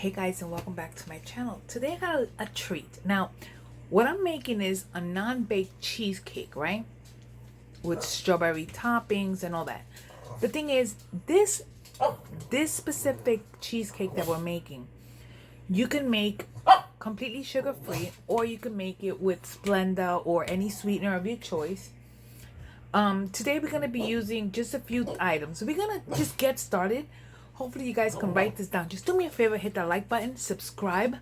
Hey guys, and welcome back to my channel. Today I got a treat. Now what I'm making is a non-baked cheesecake, right, with strawberry toppings and all that. The thing is, this specific cheesecake that we're making, you can make completely sugar free, or you can make it with Splenda or any sweetener of your choice. Today we're going to be using just a few items. We're going to just get started. Hopefully you guys can write this down. Just do me a favor, hit that like button, subscribe,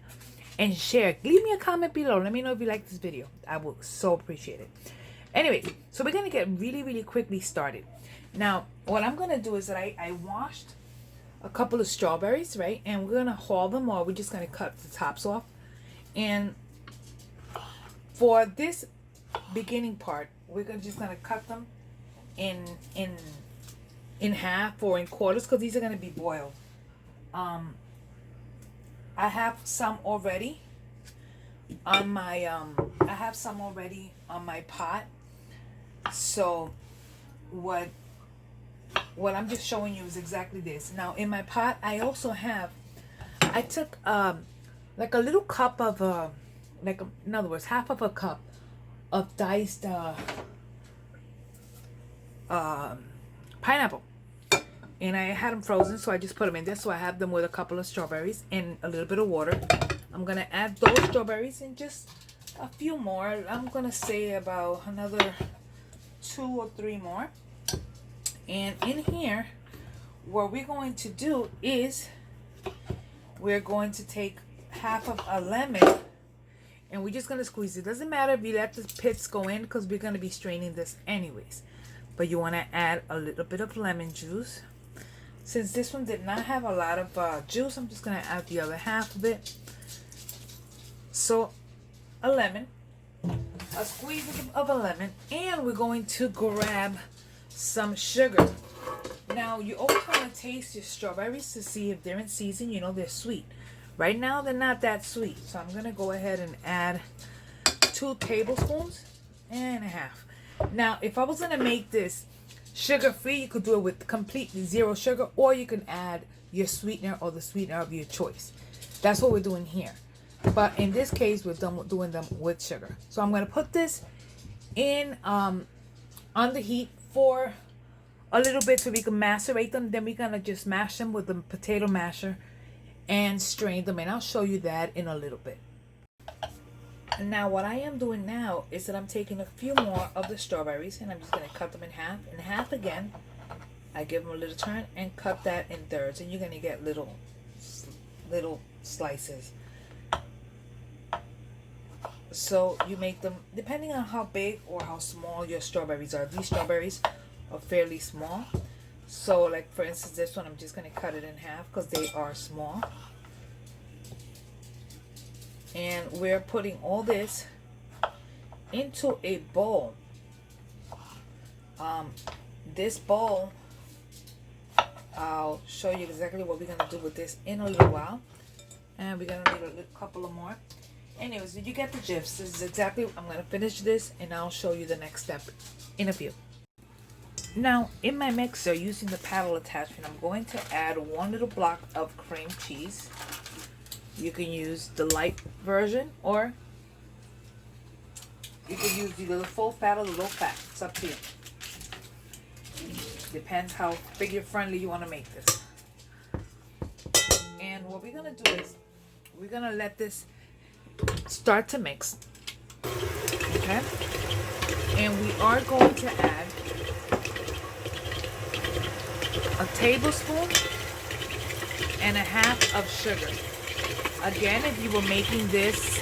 and share. Leave me a comment below. Let me know if you like this video. I will so appreciate it. Anyways, so we're going to get really quickly started. Now, what I'm going to do is that I washed a couple of strawberries, right? And we're going to hull them, or we're just going to cut the tops off. And for this beginning part, we're just going to cut them in half or in quarters, because these are going to be boiled. I have some already on my pot. So what I'm just showing you is exactly this. Now in my pot I also have, I took like a little cup of in other words, half of a cup of diced pineapple. And I had them frozen, so I just put them in there. So I have them with a couple of strawberries and a little bit of water. I'm going to add those strawberries and just a few more. I'm going to say about another 2 or 3 more. And in here, what we're going to do is we're going to take half of a lemon and we're just going to squeeze it. Doesn't matter if you let the pits go in, because we're going to be straining this anyways. But you want to add a little bit of lemon juice. Since this one did not have a lot of juice, I'm just going to add the other half of it. So a lemon, a squeeze of a lemon, and we're going to grab some sugar. Now you always want to taste your strawberries to see if they're in season. You know, they're sweet. Right now they're not that sweet, so I'm going to go ahead and add 2 tablespoons and a half. Now if I was going to make this sugar free, you could do it with completely 0 sugar, or you can add your sweetener or the sweetener of your choice. That's what we're doing here. But in this case, we're doing them with sugar. So I'm going to put this in on the heat for a little bit so we can macerate them. Then we're going to just mash them with the potato masher and strain them. And I'll show you that in a little bit. And now what I am doing now is that I'm taking a few more of the strawberries and I'm just going to cut them in half again. I give them a little turn and cut that in thirds, and you're going to get little slices. So you make them depending on how big or how small your strawberries are. These strawberries are fairly small. So like for instance this one, I'm just going to cut it in half because they are small. And we're putting all this into a bowl. This bowl, I'll show you exactly what we're going to do with this in a little while. And we're going to need a couple of more. Anyways, did you get the gist? This is exactly, I'm going to finish this and I'll show you the next step in a few. Now, in my mixer, using the paddle attachment, I'm going to add 1 little block of cream cheese. You can use the light version, or you can use either the full fat or the low fat. It's up to you. Depends how figure friendly you want to make this. And what we're going to do is we're going to let this start to mix. Okay? And we are going to add a tablespoon and a half of sugar. Again, if you were making this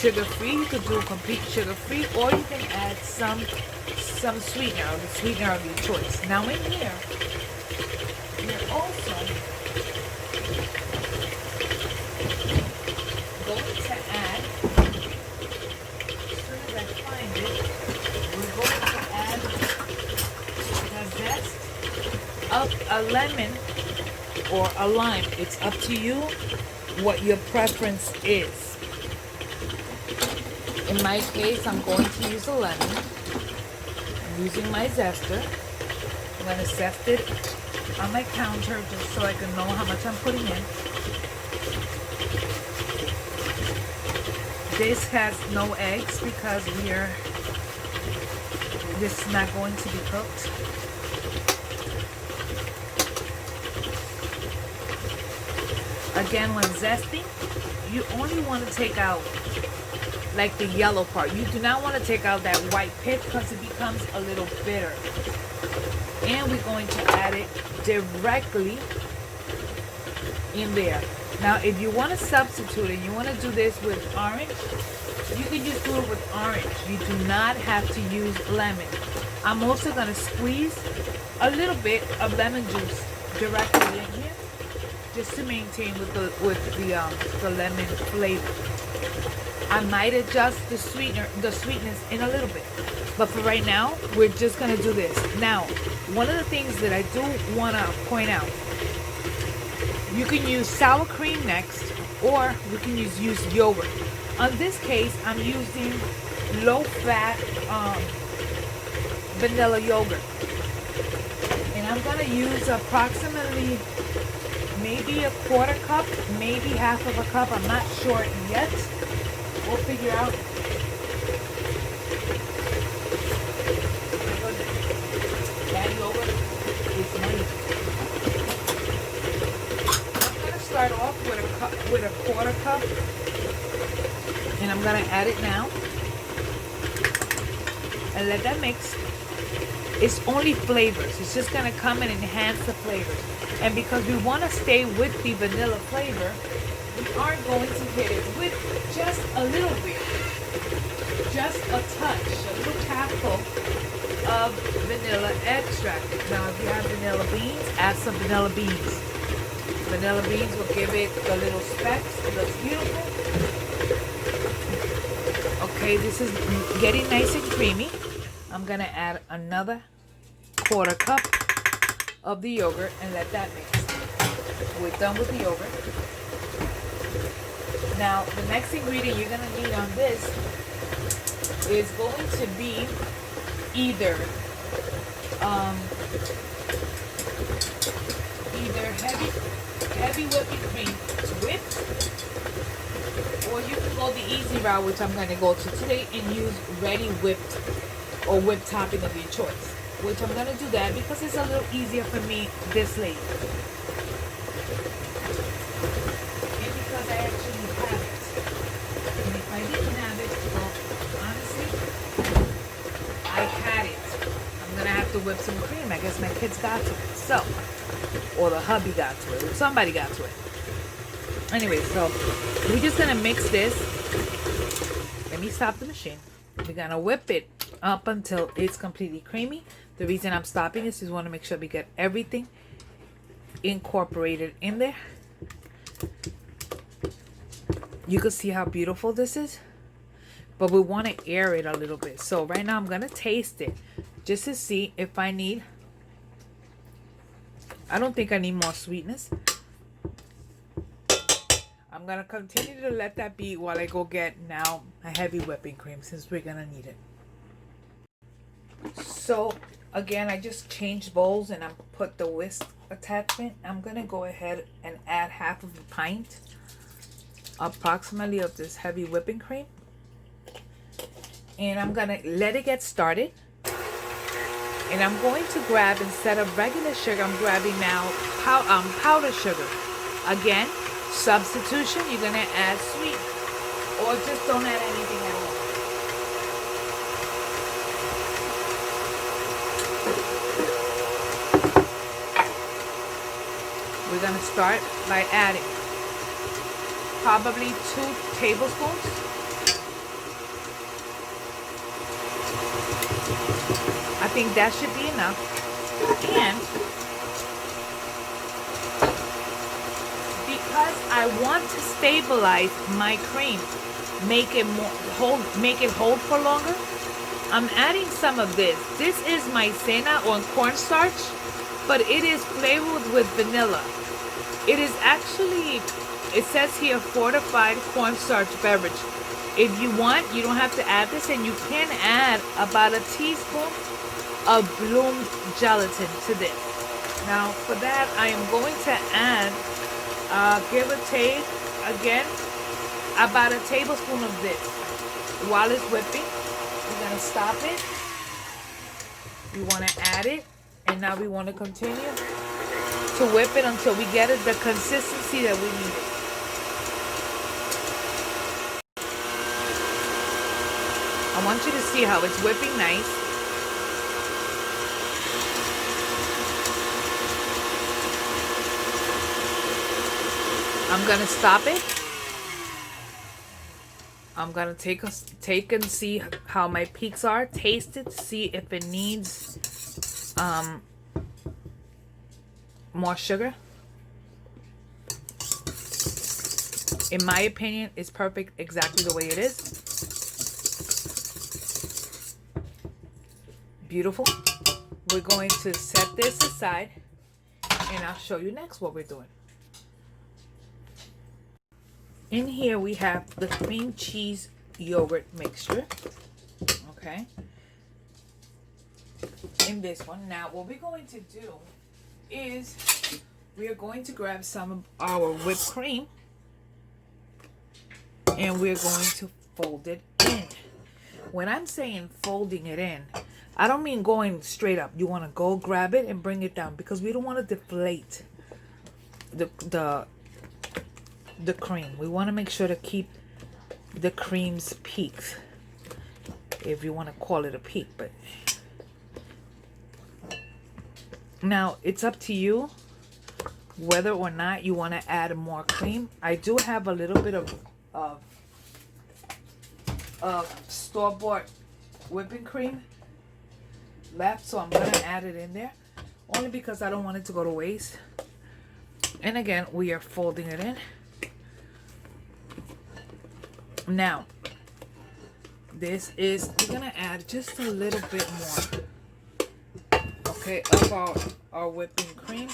sugar-free, you could do complete sugar-free, or you can add some sweetener, or the sweetener of your choice. Now in here, we're also going to add, as soon as I find it, we're going to add the zest of a lemon or a lime. It's up to you what your preference is. In my case, I'm going to use a lemon. I'm using my zester. I'm going to zest it on my counter just so I can know how much I'm putting in. This has no eggs because this is not going to be cooked. Again, when zesting, you only want to take out like the yellow part. You do not want to take out that white pit because it becomes a little bitter. And we're going to add it directly in there. Now, if you want to substitute and you want to do this with orange, you can just do it with orange. You do not have to use lemon. I'm also going to squeeze a little bit of lemon juice directly in here, just to maintain with the lemon flavor. I might adjust the sweetness in a little bit, but for right now, we're just gonna do this. Now, one of the things that I do wanna point out, you can use sour cream next, or you can use yogurt. On this case, I'm using low-fat vanilla yogurt, and I'm gonna use approximately maybe a quarter cup, maybe half of a cup. I'm not sure yet. We'll figure out. That yogurt is money. I'm gonna start off with a quarter cup, and I'm gonna add it now and let that mix. It's only flavors. It's just gonna come and enhance the flavors. And because we want to stay with the vanilla flavor, we are going to hit it with just a little bit, just a touch, a little capful of vanilla extract. Now, if you have vanilla beans, add some vanilla beans. Vanilla beans will give it the little specks. It looks beautiful. Okay, this is getting nice and creamy. I'm going to add another quarter cup of the yogurt and let that mix. We're done with the yogurt. Now, the next ingredient you're going to need on this is going to be either heavy whipping cream whipped, or you can go the easy route, which I'm going to go to today, and use ready whipped or whipped topping of your choice. Which I'm going to do that because it's a little easier for me this late. And because I actually have it. And if I didn't have it, well, honestly, I had it. I'm going to have to whip some cream. I guess my kids got to it. So, or the hubby got to it. Or somebody got to it. Anyway, so we're just going to mix this. Let me stop the machine. We're going to whip it up until it's completely creamy. The reason I'm stopping is just want to make sure we get everything incorporated in there. You can see how beautiful this is, but we want to air it a little bit. So right now I'm going to taste it just to see if I need, I don't think I need more sweetness. I'm going to continue to let that be while I go get now a heavy whipping cream, since we're going to need it. So again, I just changed bowls and I put the whisk attachment. I'm going to go ahead and add half of a pint approximately of this heavy whipping cream. And I'm going to let it get started. And I'm going to grab, instead of regular sugar, I'm grabbing now powdered sugar. Again, substitution, you're going to add sweet, or just don't add anything at all. We're going to start by adding probably 2 tablespoons. I think that should be enough. And because I want to stabilize my cream, make it hold for longer, I'm adding some of this. This is maicena or cornstarch, but it is flavored with vanilla. It is actually, it says here, fortified cornstarch beverage. If you want, you don't have to add this, and you can add about a teaspoon of bloomed gelatin to this. Now for that, I am going to add, give or take, again, about a tablespoon of this. While it's whipping, we're going to stop it. We want to add it. And now we want to continue to whip it until we get it the consistency that we need it. I want you to see how it's whipping nice. I'm gonna stop it. I'm gonna take and see how my peaks are. Taste it, see if it needs more sugar. In my opinion, it's perfect exactly the way it is. Beautiful. We're going to set this aside and I'll show you next what we're doing. In here we have the cream cheese yogurt mixture. Okay. In this one. Now what we're going to do is we are going to grab some of our whipped cream and we're going to fold it in. When I'm saying folding it in, I don't mean going straight up. You want to go grab it and bring it down because we don't want to deflate the cream. We want to make sure to keep the cream's peaks, if you want to call it a peak. But now it's up to you whether or not you want to add more cream. I do have a little bit of store-bought whipping cream left, so I'm gonna add it in there only because I don't want it to go to waste. And again, we are folding it in. Now this is, we're gonna add just a little bit more, okay, of our whipping cream.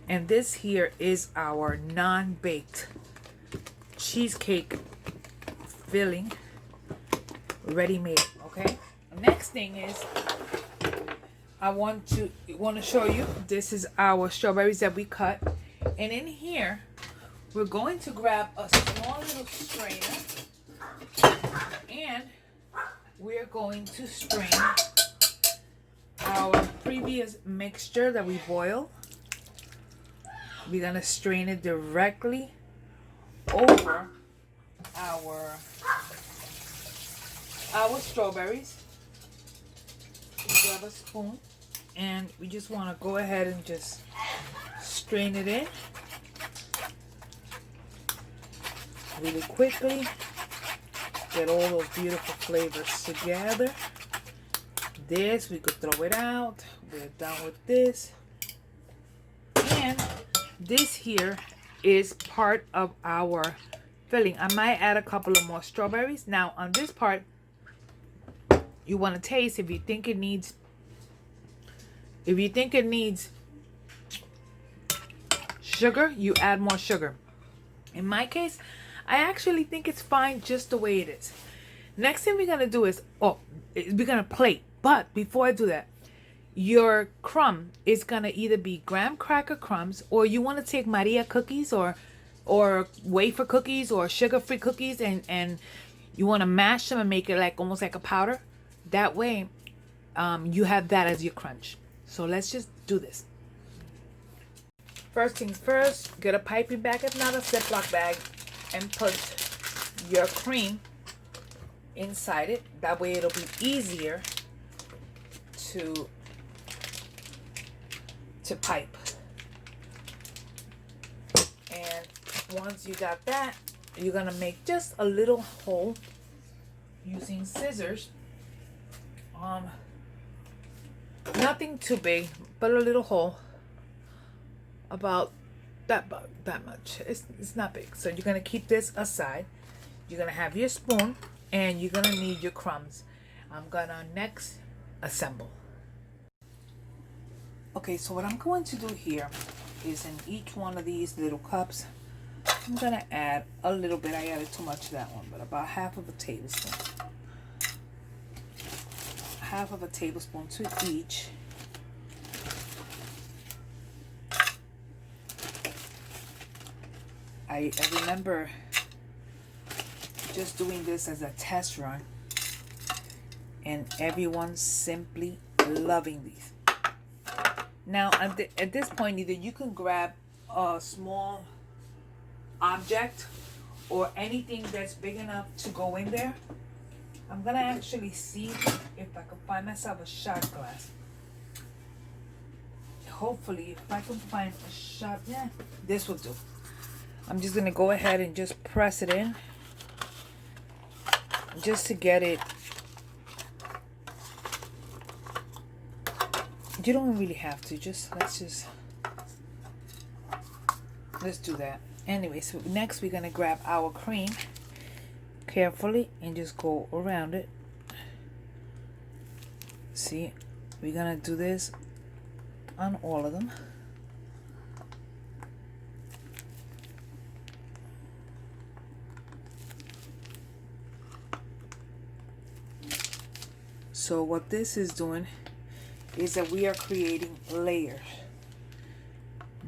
And this here is our non-baked cheesecake filling, ready made. Okay, next thing is I want to show you, this is our strawberries that we cut, and in here we're going to grab a small little strainer and we're going to strain our previous mixture that we boiled. We're gonna strain it directly over our strawberries. We grab a spoon and we just want to go ahead and just strain it in really quickly. Get all those beautiful flavors together. This, we could throw it out. We're done with this. And this here is part of our filling. I might add a couple of more strawberries. Now on this part, you want to taste. If you think it needs sugar, you add more sugar. In my case, I actually think it's fine just the way it is. Next thing we're gonna do is, we're gonna plate. But before I do that, your crumb is gonna either be graham cracker crumbs, or you want to take Maria cookies or wafer cookies or sugar-free cookies, and you want to mash them and make it like almost like a powder. That way you have that as your crunch. So let's just do this. First things first, get a piping bag, if not a Ziploc bag, and put your cream inside it. That way it'll be easier to pipe. And once you got that, you're gonna make just a little hole using scissors. Nothing too big, but a little hole about that much. It's not big. So you're gonna keep this aside. You're gonna have your spoon and you're gonna need your crumbs. I'm gonna next assemble. Okay, so what I'm going to do here is in each one of these little cups, I'm gonna add a little bit. I added too much to that one, but about half of a tablespoon. Half of a tablespoon to each. I remember just doing this as a test run, and everyone's simply loving these. Now at this point, either you can grab a small object or anything that's big enough to go in there. I'm gonna actually see if I can find myself a shot glass. Hopefully, if I can find a shot, yeah, this will do. I'm just gonna go ahead and just press it in, just to get it. You don't really have to. Let's do that. Anyway, so next we're gonna grab our cream carefully and just go around it. See, we're gonna do this on all of them. So what this is doing is that we are creating layers.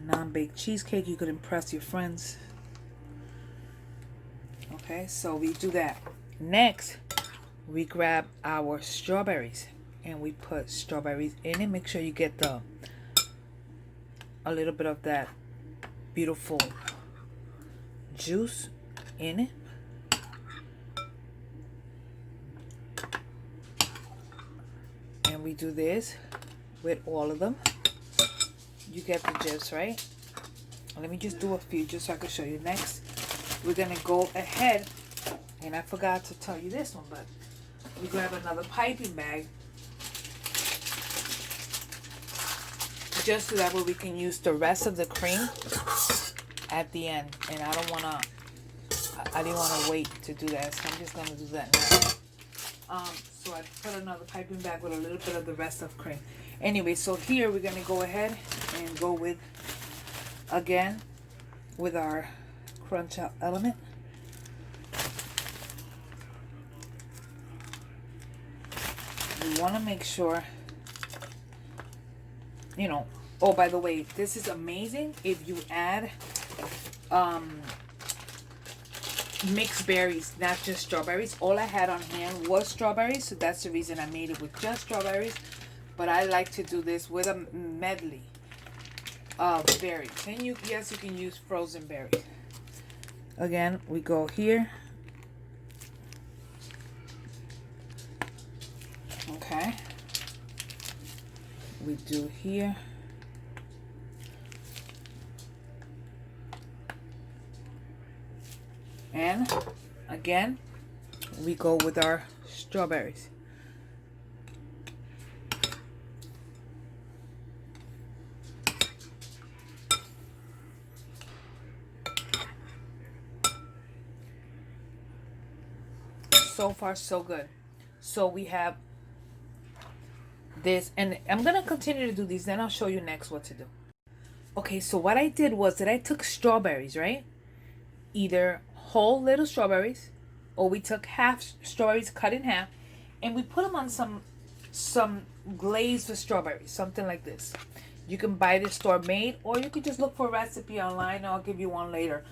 Non-baked cheesecake, you could impress your friends. Okay, so we do that. Next, we grab our strawberries and we put strawberries in it. Make sure you get a little bit of that beautiful juice in it. And we do this with all of them. You get the gist, right? Let me just do a few just so I can show you. Next, we're gonna go ahead, and I forgot to tell you this one, but we grab another piping bag just so that way we can use the rest of the cream at the end. And I didn't wanna wait to do that, so I'm just gonna do that now. So I put another piping bag with a little bit of the rest of cream. Anyway, so here we're gonna go ahead and go with, again, with our crunch up element. We want to make sure, you know, oh, by the way, this is amazing if you add mixed berries, not just strawberries. All I had on hand was strawberries, so that's the reason I made it with just strawberries. But I like to do this with a medley of berries. And yes, you can use frozen berries. Again, we go here. Okay. We do here. And again, we go with our strawberries. So far, so good. So we have this, and I'm gonna continue to do these, then I'll show you next what to do. Okay, so what I did was that I took strawberries, right? Either whole little strawberries, or we took half strawberries cut in half, and we put them on some glaze for strawberries, something like this. You can buy this store made, or you can just look for a recipe online. I'll give you one later,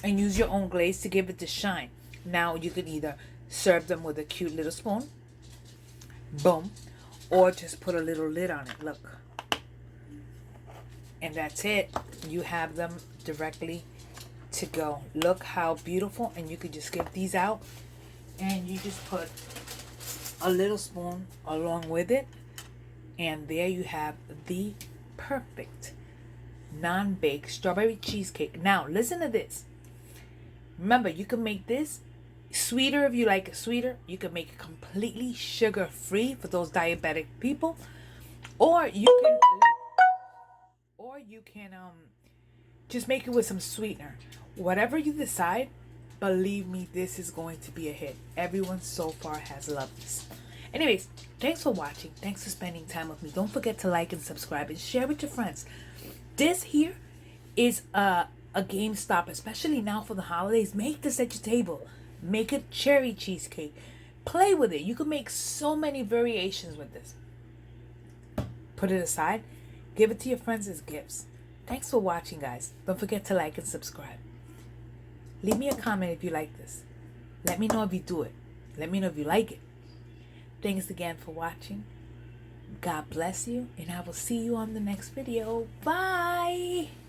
and use your own glaze to give it the shine. Now you can either serve them with a cute little spoon, boom, or just put a little lid on it. Look, and that's it. You have them directly to go. Look how beautiful. And you could just give these out, and you just put a little spoon along with it, and there you have the perfect non-baked strawberry cheesecake. Now listen to this. Remember, you can make this sweeter if you like it sweeter. You can make it completely sugar free for those diabetic people, or you can just make it with some sweetener. Whatever you decide, believe me, this is going to be a hit. Everyone so far has loved this. Anyways, thanks for watching. Thanks for spending time with me. Don't forget to like and subscribe and share with your friends. This here is a game stopper, especially now for the holidays. Make this at your table. Make a cherry cheesecake. Play with it. You can make so many variations with this. Put it aside. Give it to your friends as gifts. Thanks for watching, guys. Don't forget to like and subscribe. Leave me a comment if you like this. Let me know if you do it. Let me know if you like it. Thanks again for watching. God bless you, and I will see you on the next video. Bye!